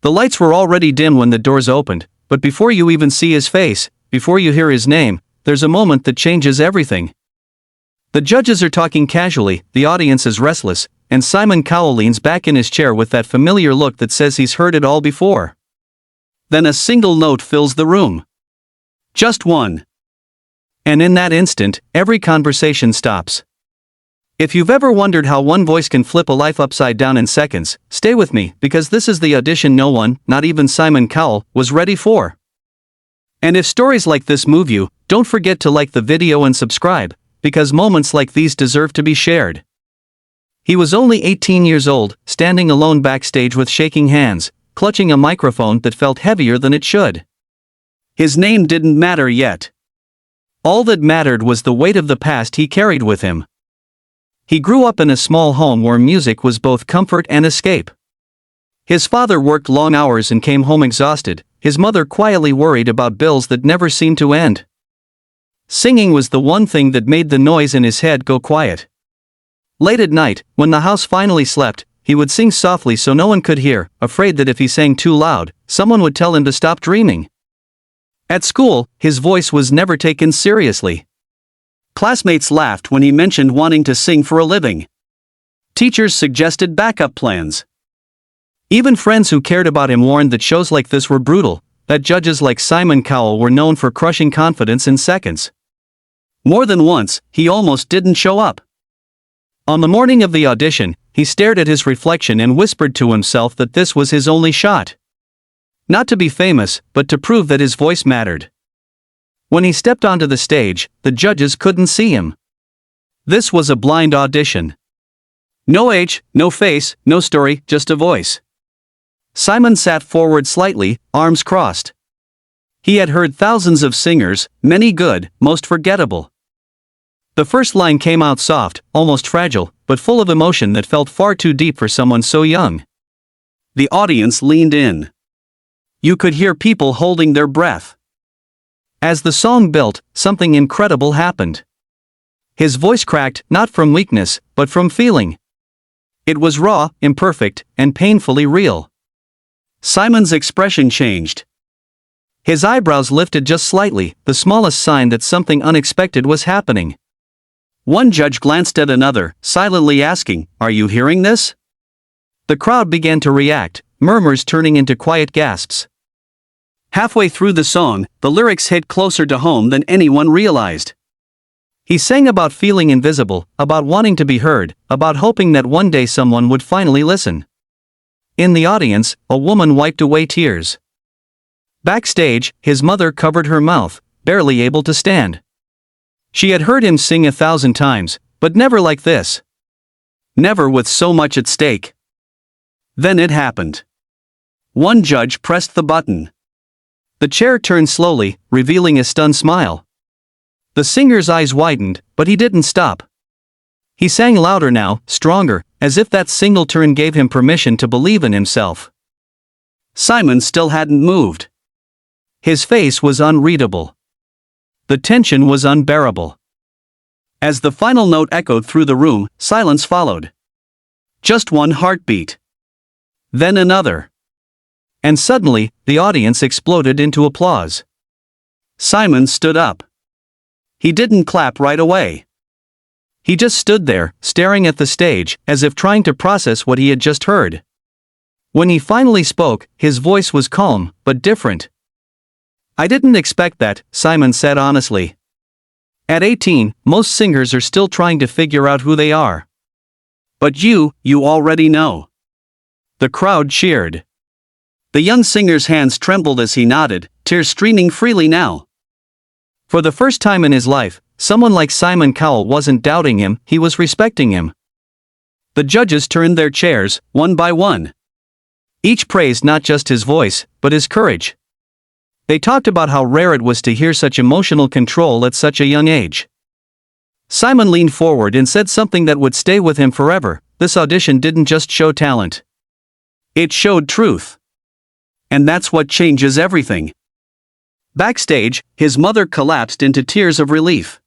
The lights were already dim when the doors opened, but before you even see his face, before you hear his name, there's a moment that changes everything. The judges are talking casually, the audience is restless, and Simon Cowell leans back in his chair with that familiar look that says he's heard it all before. Then a single note fills the room. Just one. And in that instant, every conversation stops. If you've ever wondered how one voice can flip a life upside down in seconds, stay with me, because this is the audition no one, not even Simon Cowell, was ready for. And if stories like this move you, don't forget to like the video and subscribe, because moments like these deserve to be shared. He was only 18 years old, standing alone backstage with shaking hands, clutching a microphone that felt heavier than it should. His name didn't matter yet. All that mattered was the weight of the past he carried with him. He grew up in a small home where music was both comfort and escape. His father worked long hours and came home exhausted, his mother quietly worried about bills that never seemed to end. Singing was the one thing that made the noise in his head go quiet. Late at night, when the house finally slept, he would sing softly so no one could hear, afraid that if he sang too loud, someone would tell him to stop dreaming. At school, his voice was never taken seriously. Classmates laughed when he mentioned wanting to sing for a living. Teachers suggested backup plans. Even friends who cared about him warned that shows like this were brutal, that judges like Simon Cowell were known for crushing confidence in seconds. More than once, he almost didn't show up. On the morning of the audition, he stared at his reflection and whispered to himself that this was his only shot. Not to be famous, but to prove that his voice mattered. When he stepped onto the stage, the judges couldn't see him. This was a blind audition. No age, no face, no story, just a voice. Simon sat forward slightly, arms crossed. He had heard thousands of singers, many good, most forgettable. The first line came out soft, almost fragile, but full of emotion that felt far too deep for someone so young. The audience leaned in. You could hear people holding their breath. As the song built, something incredible happened. His voice cracked, not from weakness, but from feeling. It was raw, imperfect, and painfully real. Simon's expression changed. His eyebrows lifted just slightly, the smallest sign that something unexpected was happening. One judge glanced at another, silently asking, "Are you hearing this?" The crowd began to react, murmurs turning into quiet gasps. Halfway through the song, the lyrics hit closer to home than anyone realized. He sang about feeling invisible, about wanting to be heard, about hoping that one day someone would finally listen. In the audience, a woman wiped away tears. Backstage, his mother covered her mouth, barely able to stand. She had heard him sing 1,000 times, but never like this. Never with so much at stake. Then it happened. One judge pressed the button. The chair turned slowly, revealing a stunned smile. The singer's eyes widened, but he didn't stop. He sang louder now, stronger, as if that single turn gave him permission to believe in himself. Simon still hadn't moved. His face was unreadable. The tension was unbearable. As the final note echoed through the room, silence followed. Just one heartbeat. Then another. And suddenly, the audience exploded into applause. Simon stood up. He didn't clap right away. He just stood there, staring at the stage, as if trying to process what he had just heard. When he finally spoke, his voice was calm, but different. "I didn't expect that," Simon said honestly. At 18, most singers are still trying to figure out who they are. But you already know. The crowd cheered. The young singer's hands trembled as he nodded, tears streaming freely now. For the first time in his life, someone like Simon Cowell wasn't doubting him, he was respecting him. The judges turned their chairs, one by one. Each praised not just his voice, but his courage. They talked about how rare it was to hear such emotional control at such a young age. Simon leaned forward and said something that would stay with him forever: this audition didn't just show talent. It showed truth. And that's what changes everything. Backstage, his mother collapsed into tears of relief.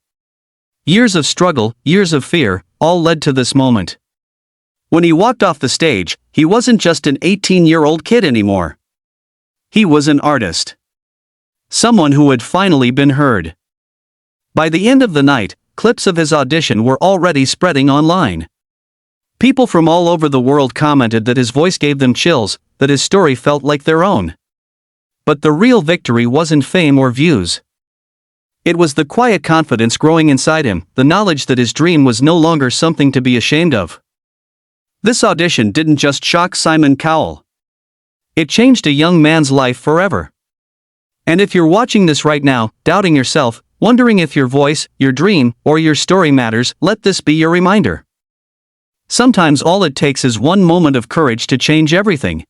Years of struggle, years of fear, all led to this moment. When he walked off the stage, he wasn't just an 18-year-old kid anymore. He was an artist. Someone who had finally been heard. By the end of the night, clips of his audition were already spreading online. People from all over the world commented that his voice gave them chills, that his story felt like their own. But the real victory wasn't fame or views. It was the quiet confidence growing inside him, the knowledge that his dream was no longer something to be ashamed of. This audition didn't just shock Simon Cowell. It changed a young man's life forever. And if you're watching this right now, doubting yourself, wondering if your voice, your dream, or your story matters, let this be your reminder. Sometimes all it takes is one moment of courage to change everything.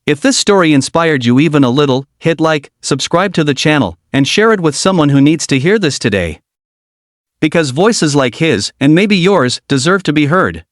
If this story inspired you even a little, hit like, subscribe to the channel, and share it with someone who needs to hear this today. Because voices like his, and maybe yours, deserve to be heard.